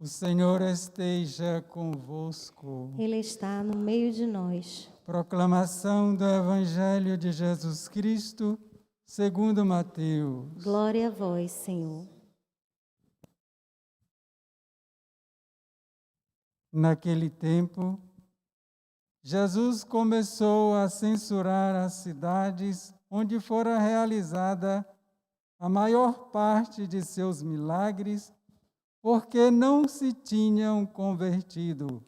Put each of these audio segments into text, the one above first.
O Senhor esteja convosco. Ele está no meio de nós. Proclamação do Evangelho de Jesus Cristo, segundo Mateus. Glória a vós, Senhor. Naquele tempo, Jesus começou a censurar as cidades onde fora realizada a maior parte de seus milagres, porque não se tinham convertido.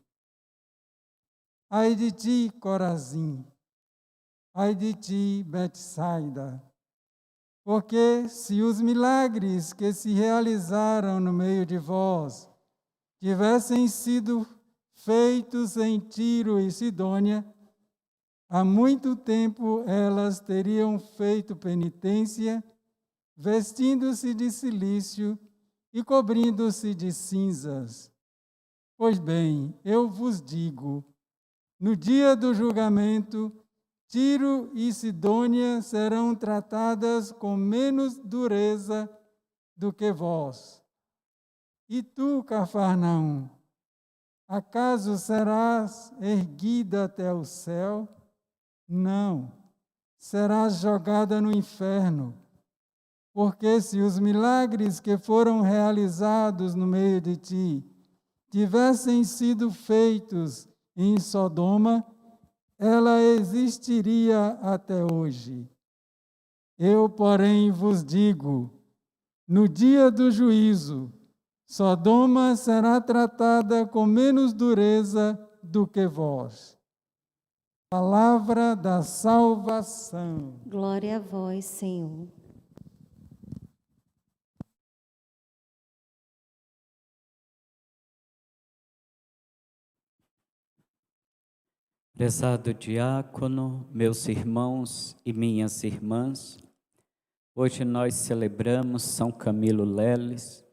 Ai de ti, Corazim! Ai de ti, Betsaida! Porque se os milagres que se realizaram no meio de vós tivessem sido feitos em Tiro e Sidônia, há muito tempo elas teriam feito penitência, vestindo-se de cilício e cobrindo-se de cinzas. Pois bem, eu vos digo, no dia do julgamento, Tiro e Sidônia serão tratadas com menos dureza do que vós. E tu, Cafarnaum, acaso serás erguida até o céu? Não, serás jogada no inferno. Porque se os milagres que foram realizados no meio de ti tivessem sido feitos em Sodoma, ela existiria até hoje. Eu, porém, vos digo, no dia do juízo, Sodoma será tratada com menos dureza do que vós. Palavra da salvação. Glória a vós, Senhor. Prezado diácono, meus irmãos e minhas irmãs, hoje nós celebramos São Camilo Leles,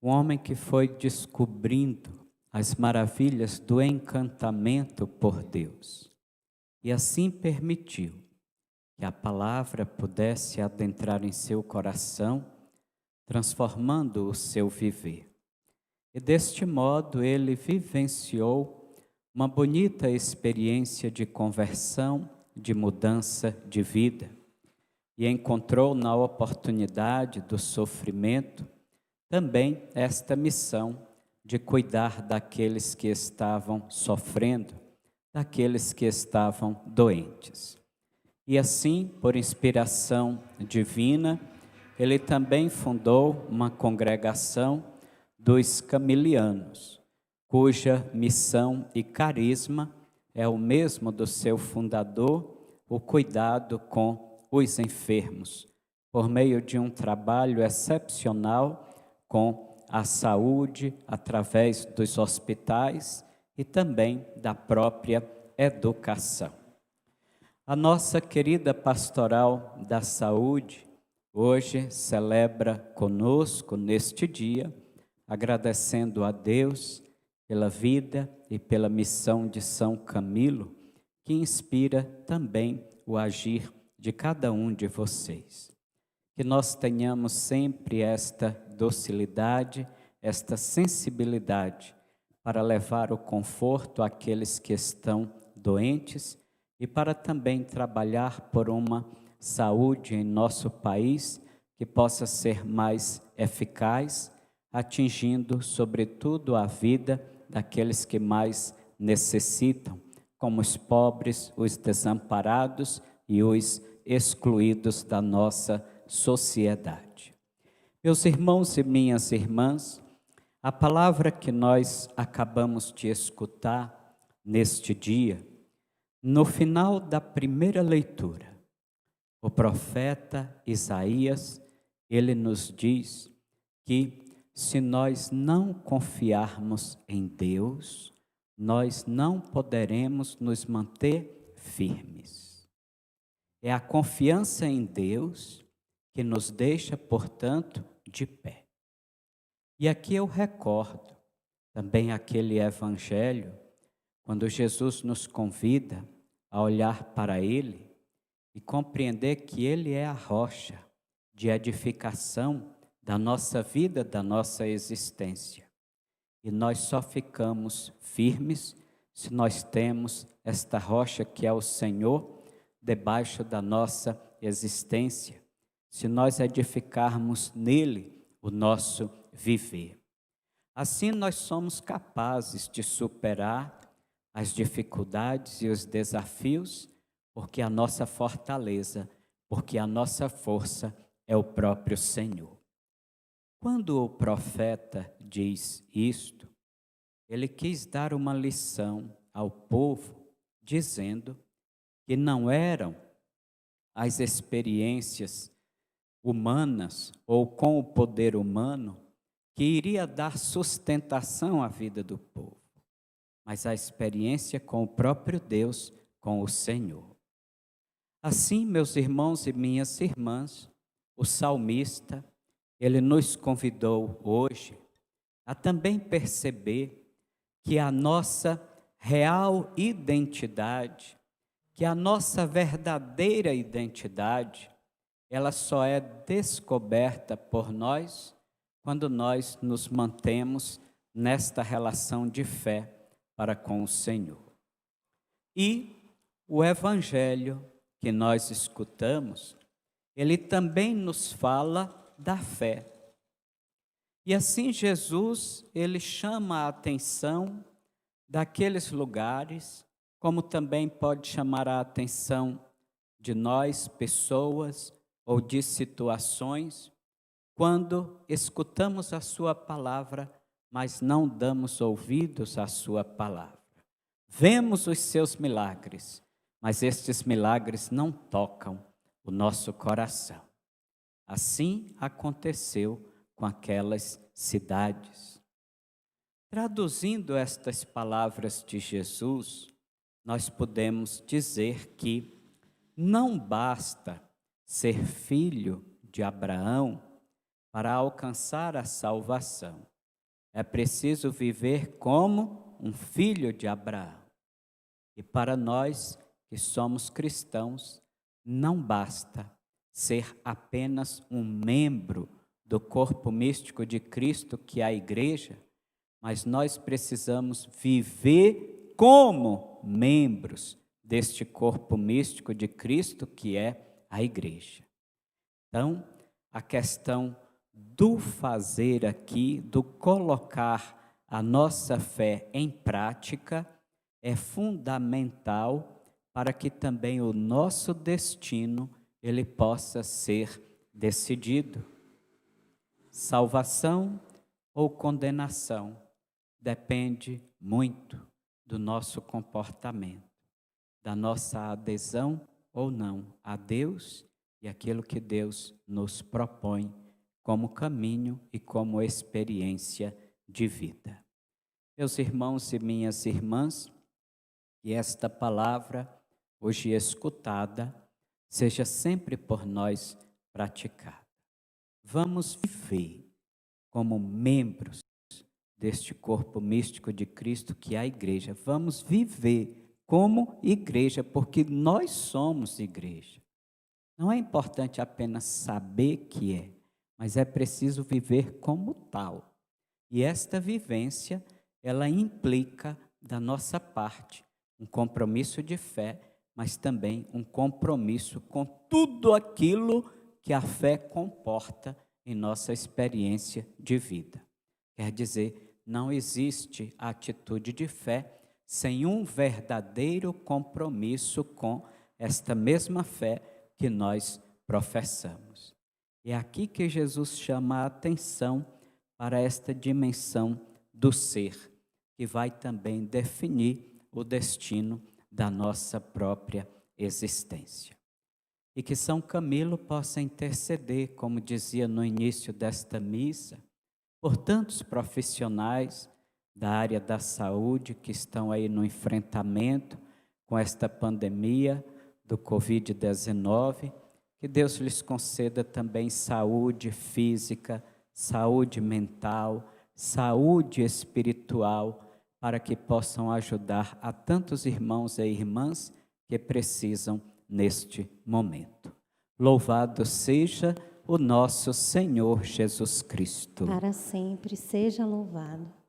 um homem que foi descobrindo as maravilhas do encantamento por Deus e assim permitiu que a palavra pudesse adentrar em seu coração, transformando o seu viver. E deste modo ele vivenciou uma bonita experiência de conversão, de mudança de vida, e encontrou na oportunidade do sofrimento também esta missão de cuidar daqueles que estavam sofrendo, daqueles que estavam doentes. E assim, por inspiração divina, ele também fundou uma congregação dos camilianos, cuja missão e carisma é o mesmo do seu fundador, o cuidado com os enfermos, por meio de um trabalho excepcional com a saúde, através dos hospitais e também da própria educação. A nossa querida Pastoral da Saúde hoje celebra conosco neste dia, agradecendo a Deus pela vida e pela missão de São Camilo, que inspira também o agir de cada um de vocês. Que nós tenhamos sempre esta docilidade, esta sensibilidade para levar o conforto àqueles que estão doentes e para também trabalhar por uma saúde em nosso país que possa ser mais eficaz, atingindo sobretudo a vida daqueles que mais necessitam, como os pobres, os desamparados e os excluídos da nossa sociedade. Meus irmãos e minhas irmãs, a palavra que nós acabamos de escutar neste dia, no final da primeira leitura, o profeta Isaías, ele nos diz que se nós não confiarmos em Deus, nós não poderemos nos manter firmes. É a confiança em Deus que nos deixa, portanto, de pé. E aqui eu recordo também aquele evangelho, quando Jesus nos convida a olhar para Ele e compreender que Ele é a rocha de edificação da nossa vida, da nossa existência. E nós só ficamos firmes se nós temos esta rocha que é o Senhor debaixo da nossa existência, se nós edificarmos nele o nosso viver. Assim nós somos capazes de superar as dificuldades e os desafios, porque a nossa fortaleza, porque a nossa força é o próprio Senhor. Quando o profeta diz isto, ele quis dar uma lição ao povo, dizendo que não eram as experiências humanas ou com o poder humano que iria dar sustentação à vida do povo, mas a experiência com o próprio Deus, com o Senhor. Assim, meus irmãos e minhas irmãs, o salmista, ele nos convidou hoje a também perceber que a nossa real identidade, que a nossa verdadeira identidade, ela só é descoberta por nós quando nós nos mantemos nesta relação de fé para com o Senhor. E o evangelho que nós escutamos, ele também nos fala da fé. E assim Jesus, ele chama a atenção daqueles lugares, como também pode chamar a atenção de nós, pessoas, ou de situações, quando escutamos a sua palavra, mas não damos ouvidos à sua palavra. Vemos os seus milagres, mas estes milagres não tocam o nosso coração. Assim aconteceu com aquelas cidades. Traduzindo estas palavras de Jesus, nós podemos dizer que não basta ser filho de Abraão para alcançar a salvação. É preciso viver como um filho de Abraão. E para nós que somos cristãos, não basta ser apenas um membro do corpo místico de Cristo, que é a igreja, mas nós precisamos viver como membros deste corpo místico de Cristo, que é a igreja. Então, a questão do fazer aqui, do colocar a nossa fé em prática, é fundamental para que também o nosso destino ele possa ser decidido. Salvação ou condenação depende muito do nosso comportamento, da nossa adesão ou não a Deus e aquilo que Deus nos propõe como caminho e como experiência de vida. Meus irmãos e minhas irmãs, que esta palavra, hoje escutada, seja sempre por nós praticada. Vamos viver como membros deste corpo místico de Cristo, que é a igreja. Vamos viver como igreja, porque nós somos igreja. Não é importante apenas saber que é, mas é preciso viver como tal. E esta vivência, ela implica da nossa parte um compromisso de fé, mas também um compromisso com tudo aquilo que a fé comporta em nossa experiência de vida. Quer dizer, não existe atitude de fé sem um verdadeiro compromisso com esta mesma fé que nós professamos. É aqui que Jesus chama a atenção para esta dimensão do ser, que vai também definir o destino da nossa própria existência. E que São Camilo possa interceder, como dizia no início desta missa, por tantos profissionais da área da saúde que estão aí no enfrentamento com esta pandemia do Covid-19, que Deus lhes conceda também saúde física, saúde mental, saúde espiritual, para que possam ajudar a tantos irmãos e irmãs que precisam neste momento. Louvado seja o nosso Senhor Jesus Cristo. Para sempre seja louvado.